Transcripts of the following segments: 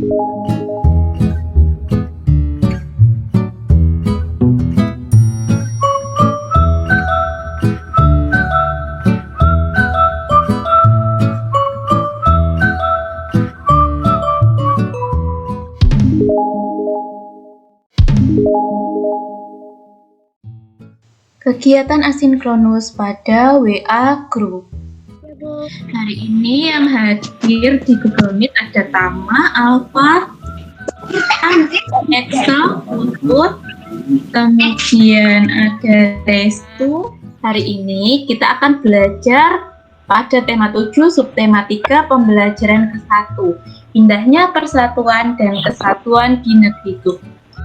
Kegiatan asinkronus pada WA Group. Hari ini yang hadir di Google Meet ada Tama, Alfa, Excel, Putut, kemudian ada Restu. Hari ini kita akan belajar pada tema 7, subtema 3, pembelajaran ke-1. Indahnya persatuan dan kesatuan di negeriku.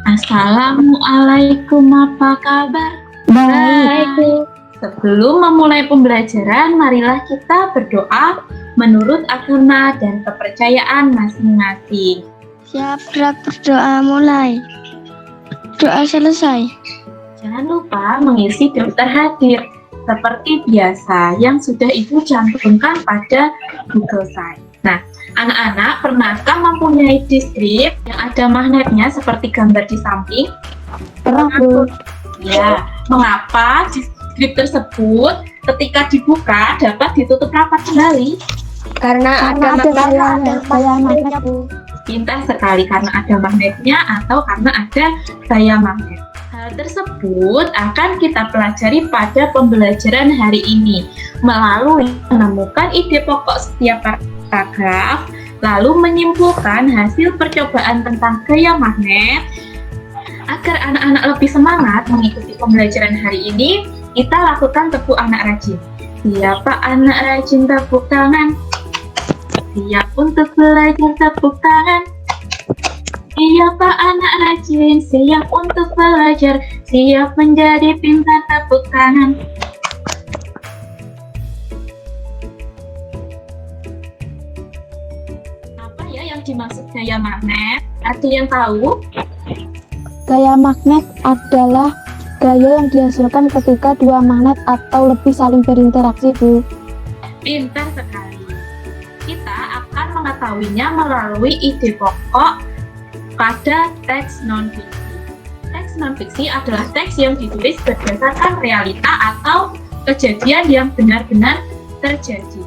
Assalamualaikum, apa kabar? Baik. Sebelum memulai pembelajaran, marilah kita berdoa menurut agama dan kepercayaan masing-masing. Siap, berdoa mulai. Doa selesai. Jangan lupa mengisi daftar hadir seperti biasa yang sudah Ibu cantumkan pada Google Site. Nah, anak-anak pernahkah mempunyai diskrit yang ada magnetnya seperti gambar di samping? Pernah, Bu. Ya, mengapa diskrit tersebut ketika dibuka dapat ditutup rapat kembali? Karena ada magnet, Bu. Pintar sekali, karena ada magnetnya atau karena ada gaya magnet. Hal tersebut akan kita pelajari pada pembelajaran hari ini melalui menemukan ide pokok setiap paragraf, lalu menyimpulkan hasil percobaan tentang gaya magnet. Agar anak-anak lebih semangat mengikuti pembelajaran hari ini, kita lakukan tepuk anak rajin. Siapa anak rajin tepuk tangan? Siap untuk belajar tepuk tangan. Siapa anak rajin? Siap untuk belajar. Siap menjadi pintar tepuk tangan. Apa ya yang dimaksud gaya magnet? Ada yang tahu? Gaya magnet adalah gaya yang dihasilkan ketika dua magnet atau lebih saling berinteraksi, Bu. Pintar sekali. Kita akan mengetahuinya melalui ide pokok pada teks non-fiksi. Teks non-fiksi adalah teks yang ditulis berdasarkan realita atau kejadian yang benar-benar terjadi.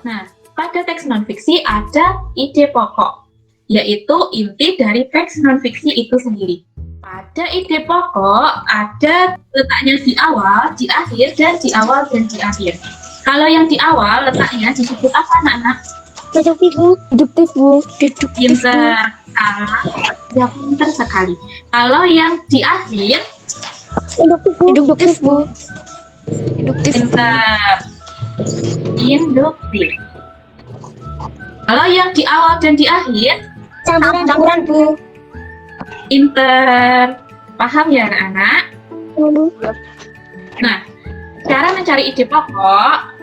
Nah, pada teks non-fiksi ada ide pokok, yaitu inti dari teks non-fiksi itu sendiri. Pada ide pokok ada letaknya di awal, di akhir, dan di awal dan di akhir. Kalau yang di awal letaknya disebut apa, anak-anak? Deduktif, Bu. Deduktif, Bu. Pintar. Ya, pintar sekali. Kalau yang di akhir? Induktif, Bu. Pintar. Induktif. Kalau yang di awal dan di akhir? Campuran, Bu. Pintar. Paham ya, anak-anak? Nah, cara mencari ide pokok,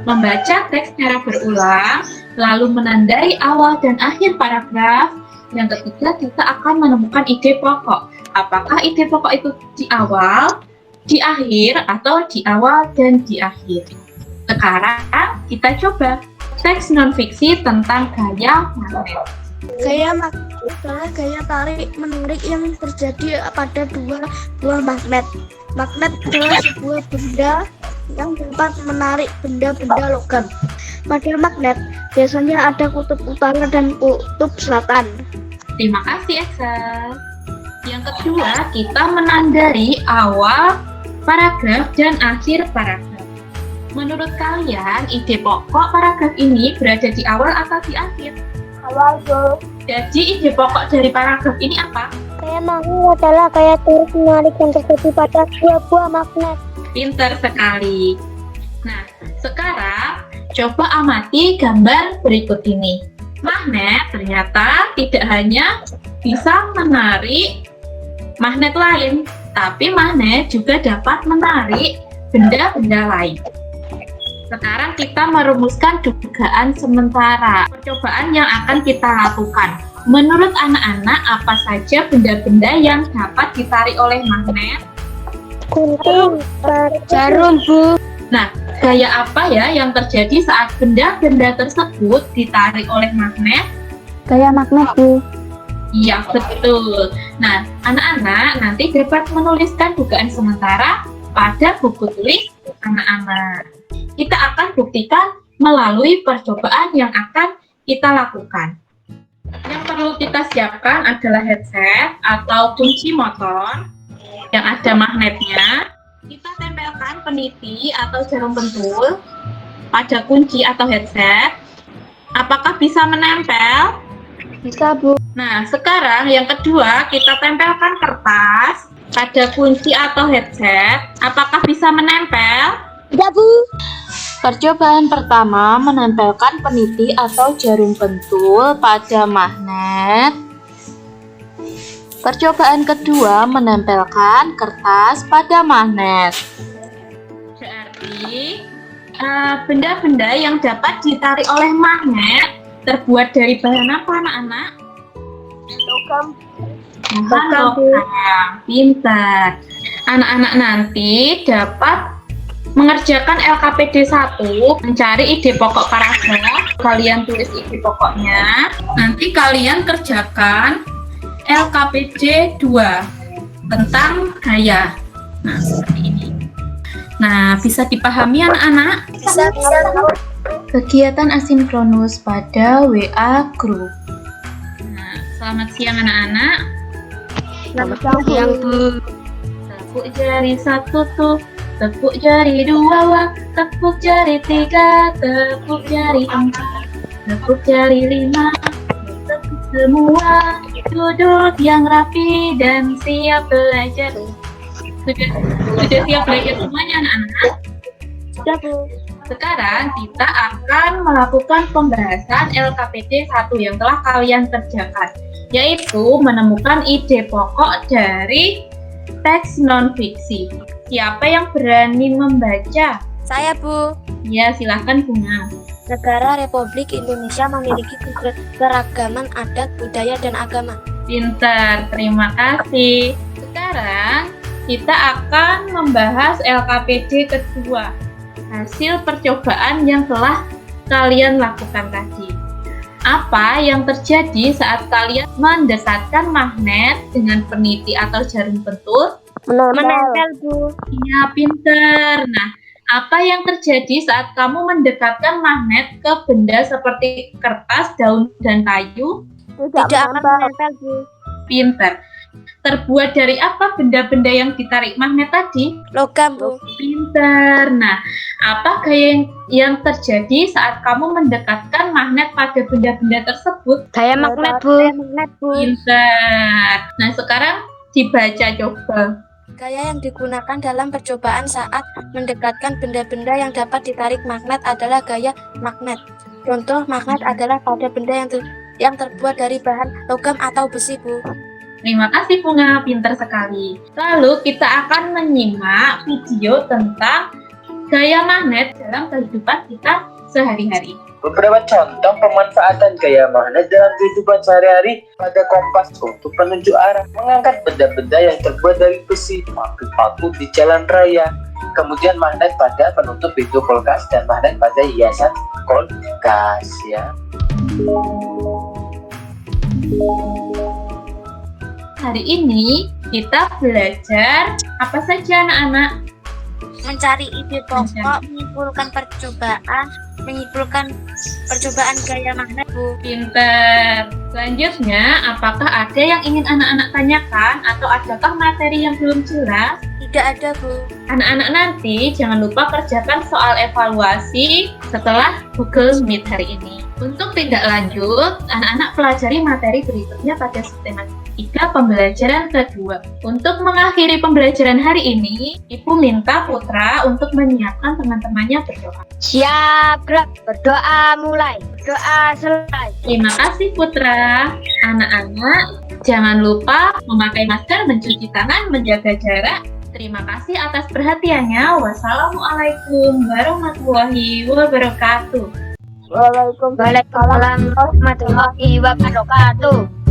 membaca teks secara berulang, lalu menandai awal dan akhir paragraf. Yang ketiga, kita akan menemukan ide pokok. Apakah ide pokok itu di awal, di akhir, atau di awal dan di akhir? Sekarang kita coba teks non-fiksi tentang gaya magnet. Gaya magnet adalah gaya tarik menarik yang terjadi pada dua buah magnet. Magnet adalah sebuah benda yang dapat menarik benda-benda logam. Pada magnet biasanya ada kutub utara dan kutub selatan. Terima kasih, Excel. Yang kedua, kita menandai awal paragraf dan akhir paragraf. Menurut kalian, ide pokok paragraf ini berada di awal atau di akhir? Awal, Bu. Jadi, ide pokok dari paragraf ini apa? Gaya magnet adalah gaya tarik menarik yang terjadi pada dua buah magnet. Pintar sekali. Nah, sekarang coba amati gambar berikut ini. Magnet ternyata tidak hanya bisa menarik magnet lain, tapi magnet juga dapat menarik benda-benda lain. Sekarang kita merumuskan dugaan sementara percobaan yang akan kita lakukan. Menurut anak-anak, apa saja benda-benda yang dapat ditarik oleh magnet? Gunting, jarum, Bu. Nah, gaya apa ya yang terjadi saat benda-benda tersebut ditarik oleh magnet? Gaya magnet, Bu. Iya, betul. Nah, anak-anak nanti dapat menuliskan dugaan sementara pada buku tulis anak-anak. Kita akan buktikan melalui percobaan yang akan kita lakukan. Yang perlu kita siapkan adalah headset atau kunci motor yang ada magnetnya. Kita tempelkan peniti atau jarum pentul pada kunci atau headset. Apakah bisa menempel? Bisa, Bu. Nah, sekarang yang kedua, kita tempelkan kertas pada kunci atau headset. Apakah bisa menempel? Tidak, Bu. Percobaan pertama menempelkan peniti atau jarum pentul pada magnet. Percobaan kedua menempelkan kertas pada magnet. Berarti benda-benda yang dapat ditarik oleh magnet terbuat dari bahan apa, anak-anak? Logam. Bahan logam. Pintar. Anak-anak nanti dapat mengerjakan LKPD 1, mencari ide pokok paragraf. Kalian tulis ide pokoknya. Nanti kalian kerjakan LKPD 2 tentang gaya. Nah, seperti ini. Nah, bisa dipahami anak-anak? Bisa, Bu. Kegiatan asinkronus pada WA Group. Nah, selamat siang anak-anak. Selamat siang, Bu. Tepuk jari 1 tuh, tepuk jari 2 wah, tepuk jari 3, tepuk jari 4, tepuk jari 5, tepuk semua, duduk yang rapi dan siap belajar. Sudah siap belajar semuanya anak-anak? Sudah, Bu. Sekarang kita akan melakukan pembahasan LKPD 1 yang telah kalian kerjakan, yaitu menemukan ide pokok dari teks non-fiksi. Siapa yang berani membaca? Saya, Bu. Ya, silahkan Bunga. Negara Republik Indonesia memiliki keragaman adat, budaya, dan agama. Pintar, terima kasih. Sekarang kita akan membahas LKPD kedua, hasil percobaan yang telah kalian lakukan tadi. Apa yang terjadi saat kalian mendekatkan magnet dengan peniti atau jarum pentul? Menempel, Bu. Ya, pinter. Nah, apa yang terjadi saat kamu mendekatkan magnet ke benda seperti kertas, daun, dan kayu? Tidak akan menempel, Bu. Pinter. Terbuat dari apa benda-benda yang ditarik magnet tadi? Logam, Bu. Pinter. Nah, apa gaya yang terjadi saat kamu mendekatkan magnet pada benda-benda tersebut? Gaya magnet, Bu. Gaya magnet, Bu. Pinter. Nah, sekarang dibaca coba. Gaya yang digunakan dalam percobaan saat mendekatkan benda-benda yang dapat ditarik magnet adalah gaya magnet. Contoh magnet adalah pada benda yang terbuat dari bahan logam atau besi, Bu. Terima kasih Bunga, pintar sekali. Lalu kita akan menyimak video tentang gaya magnet dalam kehidupan kita sehari-hari. Beberapa contoh pemanfaatan gaya magnet dalam kehidupan sehari-hari pada kompas untuk penunjuk arah, mengangkat benda-benda yang terbuat dari besi, paku-paku di jalan raya, kemudian magnet pada penutup pintu kulkas dan magnet pada hiasan kulkas ya. Hari ini kita belajar apa saja anak-anak? Mencari ide pokok, menyimpulkan percobaan gaya magnet, Bu. Pintar. Selanjutnya, apakah ada yang ingin anak-anak tanyakan atau adakah materi yang belum jelas? Tidak ada, Bu. Anak-anak nanti jangan lupa kerjakan soal evaluasi setelah Google Meet hari ini. Untuk tindak lanjut, anak-anak pelajari materi berikutnya pada sistematika pembelajaran kedua. Untuk mengakhiri pembelajaran hari ini, Ibu minta Putra untuk menyiapkan teman-temannya berdoa. Siap, gerak. Berdoa mulai. Doa selesai. Terima kasih Putra. Anak-anak, jangan lupa memakai masker, mencuci tangan, menjaga jarak. Terima kasih atas perhatiannya. Wassalamualaikum warahmatullahi wabarakatuh. Waalaikumsalam warahmatullahi wabarakatuh.